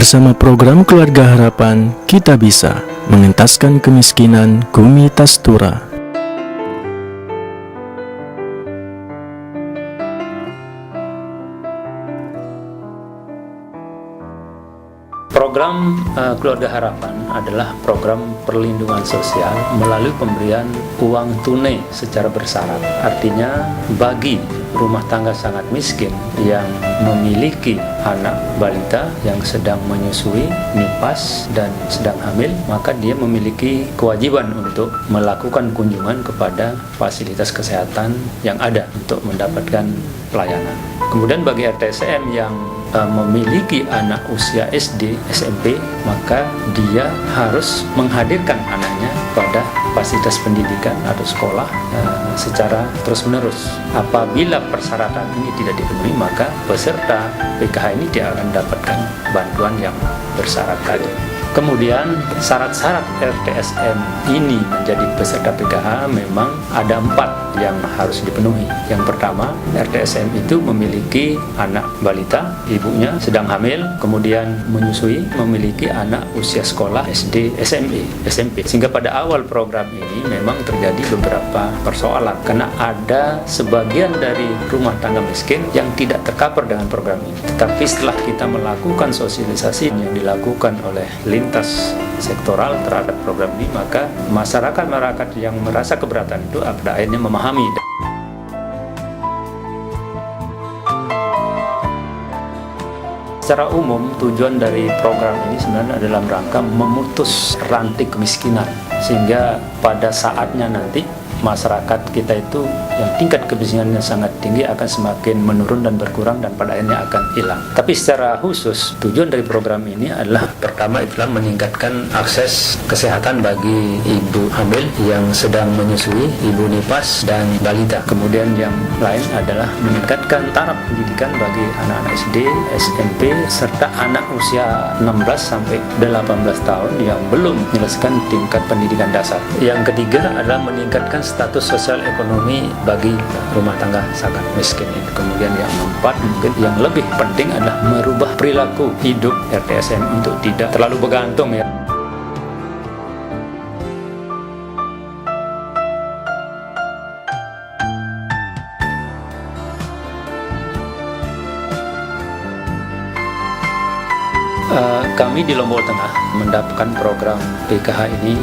Bersama program Keluarga Harapan, kita bisa mengentaskan kemiskinan Gumi Tastura. Program Keluarga Harapan adalah program perlindungan sosial melalui pemberian uang tunai secara bersyarat. Artinya bagi rumah tangga sangat miskin yang memiliki anak balita yang sedang menyusui, nipas, dan sedang hamil, maka dia memiliki kewajiban untuk melakukan kunjungan kepada fasilitas kesehatan yang ada untuk mendapatkan pelayanan. Kemudian bagi RTSM yang memiliki anak usia SD, SMP, maka dia harus menghadirkan anaknya pada fasilitas pendidikan atau sekolah secara terus-menerus. Apabila persyaratan ini tidak dipenuhi, maka peserta PKH ini tidak akan mendapatkan bantuan yang bersyarat tadi. Kemudian syarat-syarat RTSM ini menjadi peserta PKH memang ada 4 yang harus dipenuhi. Yang pertama, RTSM itu memiliki anak balita, ibunya sedang hamil, kemudian menyusui, memiliki anak usia sekolah SD, SMP. Sehingga pada awal program ini memang terjadi beberapa persoalan karena ada sebagian dari rumah tangga miskin yang tidak tercover dengan program ini. Tetapi setelah kita melakukan sosialisasi yang dilakukan oleh lintas sektoral terhadap program ini, maka masyarakat yang merasa keberatan itu pada akhirnya memahami. Secara umum, tujuan dari program ini sebenarnya dalam rangka memutus rantai kemiskinan, sehingga pada saatnya nanti masyarakat kita itu yang tingkat kemiskinannya sangat tinggi akan semakin menurun dan berkurang dan pada akhirnya akan hilang. Tapi secara khusus tujuan dari program ini adalah pertama adalah meningkatkan akses kesehatan bagi ibu hamil yang sedang menyusui, ibu nipas, dan balita. Kemudian yang lain adalah meningkatkan taraf pendidikan bagi anak-anak SD, SMP, serta anak usia 16 sampai 18 tahun yang belum menyelesaikan tingkat pendidikan dasar. Yang ketiga adalah meningkatkan status sosial ekonomi bagi rumah tangga sangat miskin ini. Kemudian yang keempat, mungkin yang lebih penting adalah merubah perilaku hidup RTSM untuk tidak terlalu bergantung ya. Kami di Lombok Tengah mendapatkan program PKH ini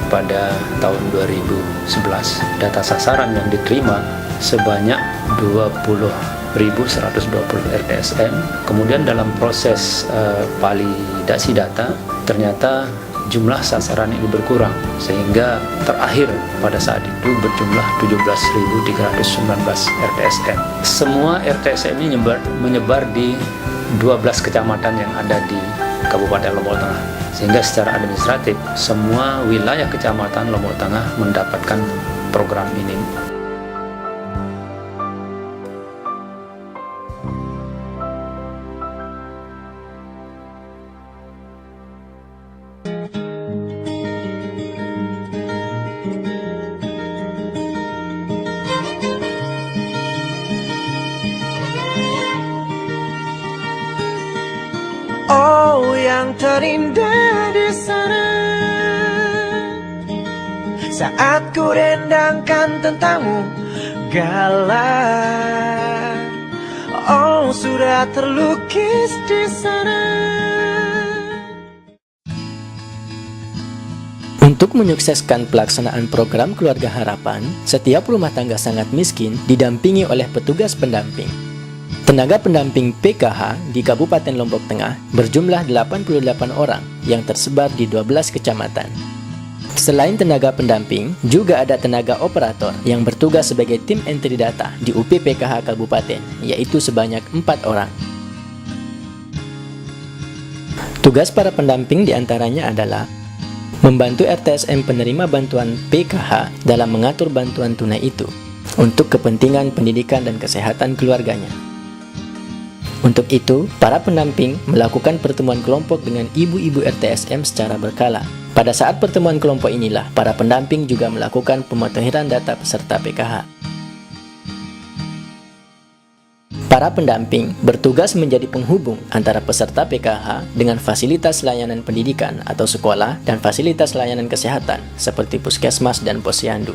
pada tahun 2011. Data sasaran yang diterima sebanyak 20.120 RTSM. Kemudian dalam proses validasi data, ternyata jumlah sasaran ini berkurang, sehingga terakhir pada saat itu berjumlah 17.319 RTSM. Semua RTSM ini menyebar di 12 kecamatan yang ada di Kabupaten Lombok Tengah, sehingga secara administratif semua wilayah kecamatan Lombok Tengah mendapatkan program ini. Oh, yang terindah di sana saat ku rendangkan tentangmu, galah. Oh, sudah terlukis di sana. Untuk menyukseskan pelaksanaan program Keluarga Harapan, setiap rumah tangga sangat miskin didampingi oleh petugas pendamping. Tenaga pendamping PKH di Kabupaten Lombok Tengah berjumlah 88 orang yang tersebar di 12 kecamatan. Selain tenaga pendamping, juga ada tenaga operator yang bertugas sebagai tim entry data di UP PKH Kabupaten, yaitu sebanyak 4 orang. Tugas para pendamping diantaranya adalah membantu RTSM penerima bantuan PKH dalam mengatur bantuan tunai itu untuk kepentingan pendidikan dan kesehatan keluarganya. Untuk itu, para pendamping melakukan pertemuan kelompok dengan ibu-ibu RTSM secara berkala. Pada saat pertemuan kelompok inilah, para pendamping juga melakukan pemutahiran data peserta PKH. Para pendamping bertugas menjadi penghubung antara peserta PKH dengan fasilitas layanan pendidikan atau sekolah dan fasilitas layanan kesehatan seperti puskesmas dan posyandu.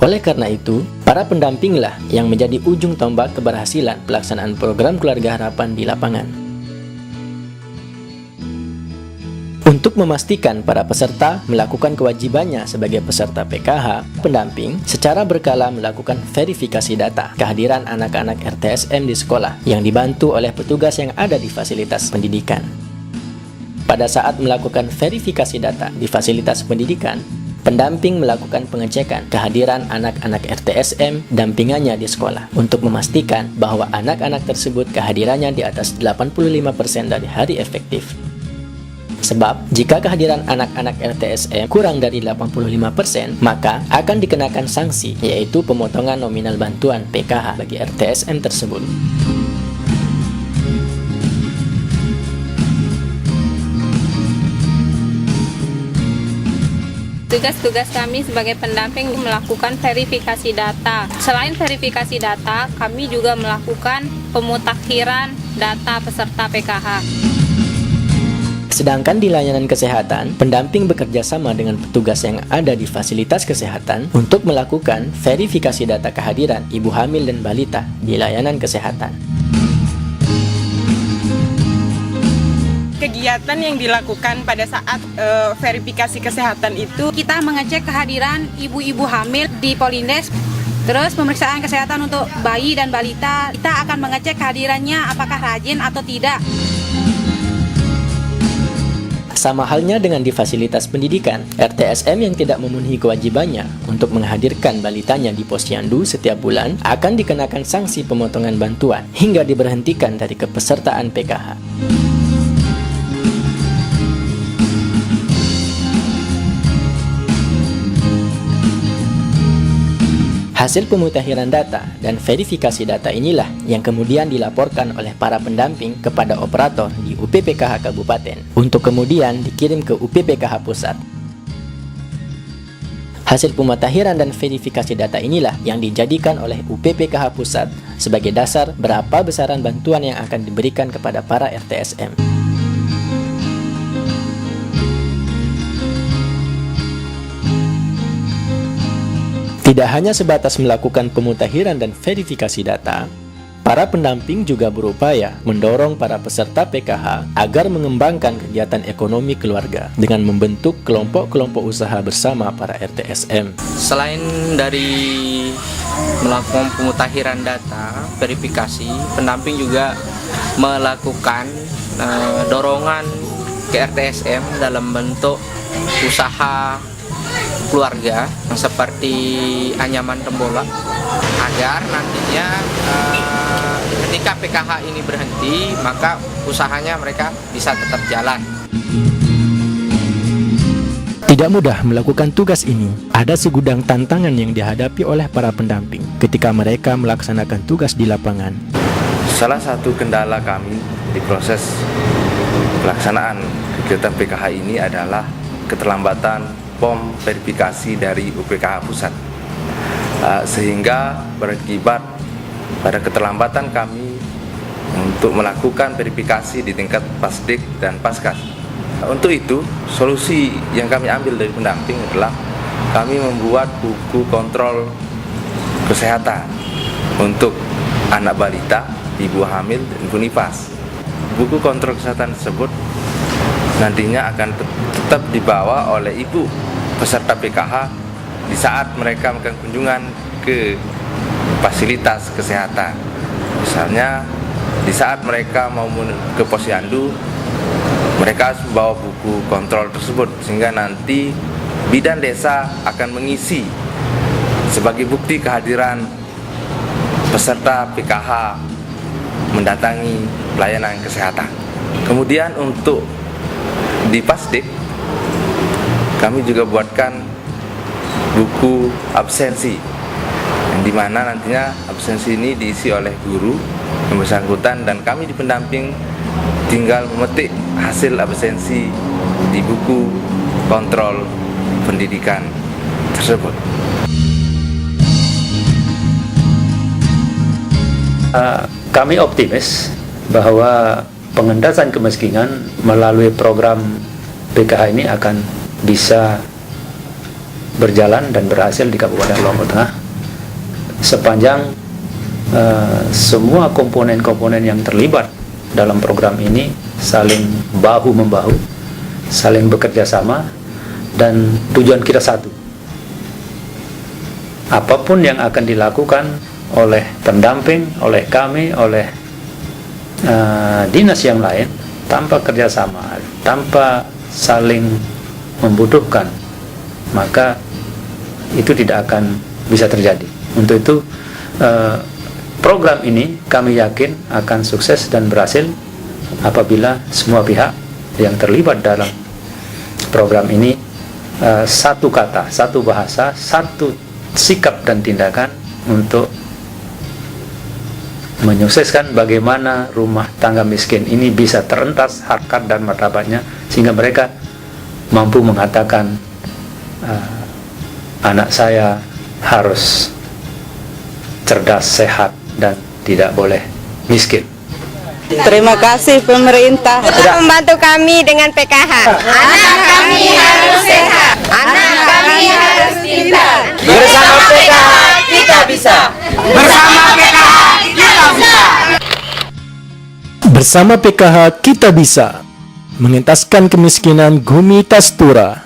Oleh karena itu, para pendampinglah yang menjadi ujung tombak keberhasilan pelaksanaan program Keluarga Harapan di lapangan. Untuk memastikan para peserta melakukan kewajibannya sebagai peserta PKH, pendamping secara berkala melakukan verifikasi data kehadiran anak-anak RTSM di sekolah yang dibantu oleh petugas yang ada di fasilitas pendidikan. Pada saat melakukan verifikasi data di fasilitas pendidikan, pendamping melakukan pengecekan kehadiran anak-anak RTSM dampingannya di sekolah untuk memastikan bahwa anak-anak tersebut kehadirannya di atas 85% dari hari efektif. Sebab, jika kehadiran anak-anak RTSM kurang dari 85%, maka akan dikenakan sanksi, yaitu pemotongan nominal bantuan PKH bagi RTSM tersebut. Tugas-tugas kami sebagai pendamping melakukan verifikasi data. Selain verifikasi data, kami juga melakukan pemutakhiran data peserta PKH. Sedangkan di layanan kesehatan, pendamping bekerja sama dengan petugas yang ada di fasilitas kesehatan untuk melakukan verifikasi data kehadiran ibu hamil dan balita di layanan kesehatan. Kegiatan yang dilakukan pada saat verifikasi kesehatan itu, Kita mengecek kehadiran ibu-ibu hamil di Polindes. Terus pemeriksaan kesehatan untuk bayi dan balita, kita akan mengecek kehadirannya apakah rajin atau tidak. Sama halnya dengan di fasilitas pendidikan, RTSM yang tidak memenuhi kewajibannya untuk menghadirkan balitanya di posyandu setiap bulan akan dikenakan sanksi pemotongan bantuan hingga diberhentikan dari kepesertaan PKH. Hasil pemutakhiran data dan verifikasi data inilah yang kemudian dilaporkan oleh para pendamping kepada operator di UPPKH Kabupaten untuk kemudian dikirim ke UPPKH Pusat. Hasil pemutakhiran dan verifikasi data inilah yang dijadikan oleh UPPKH Pusat sebagai dasar berapa besaran bantuan yang akan diberikan kepada para RTSM. Tidak hanya sebatas melakukan pemutakhiran dan verifikasi data, para pendamping juga berupaya mendorong para peserta PKH agar mengembangkan kegiatan ekonomi keluarga dengan membentuk kelompok-kelompok usaha bersama para RTSM. Selain dari melakukan pemutakhiran data, verifikasi, pendamping juga melakukan dorongan ke RTSM dalam bentuk usaha keluarga seperti anyaman tembolak agar nantinya ketika PKH ini berhenti maka usahanya mereka bisa tetap jalan. Tidak mudah melakukan tugas ini. Ada segudang tantangan yang dihadapi oleh para pendamping ketika mereka melaksanakan tugas di lapangan. Salah satu kendala kami di proses pelaksanaan kegiatan PKH ini adalah keterlambatan POM verifikasi dari UPPKH Pusat, sehingga berakibat pada keterlambatan kami untuk melakukan verifikasi di tingkat Pasdik dan Paskas. Untuk itu, solusi yang kami ambil dari pendamping adalah kami membuat buku kontrol kesehatan untuk anak balita, ibu hamil, dan ibu nifas. Buku kontrol kesehatan tersebut nantinya akan tetap dibawa oleh ibu peserta PKH di saat mereka melakukan kunjungan ke fasilitas kesehatan. Misalnya di saat mereka mau ke posyandu, mereka harus membawa buku kontrol tersebut sehingga nanti bidan desa akan mengisi sebagai bukti kehadiran peserta PKH mendatangi pelayanan kesehatan. Kemudian untuk di Pasdik, kami juga buatkan buku absensi, yang dimana nantinya absensi ini diisi oleh guru yang bersangkutan dan kami di pendamping tinggal memetik hasil absensi di buku kontrol pendidikan tersebut. Kami optimis bahwa pengentasan kemiskinan melalui program PKH ini akan bisa berjalan dan berhasil di Kabupaten Lombok Tengah sepanjang semua komponen-komponen yang terlibat dalam program ini saling bahu-membahu, saling bekerja sama, dan tujuan kita satu. Apapun yang akan dilakukan oleh pendamping, oleh kami, oleh dinas yang lain, tanpa kerjasama, tanpa saling membutuhkan, maka itu tidak akan bisa terjadi. Untuk itu program ini kami yakin akan sukses dan berhasil apabila semua pihak yang terlibat dalam program ini satu kata, satu bahasa, satu sikap dan tindakan untuk menyukseskan bagaimana rumah tangga miskin ini bisa terentas harkat dan martabatnya, sehingga mereka mampu mengatakan anak saya harus cerdas, sehat, dan tidak boleh miskin. Terima kasih pemerintah Sudah membantu kami dengan PKH. Anak kami harus sehat. Anak kami harus pintar. Bersama PKH kita bisa. Bersama PKH kita bisa. Bersama PKH kita bisa mengentaskan kemiskinan Gumi Tastura.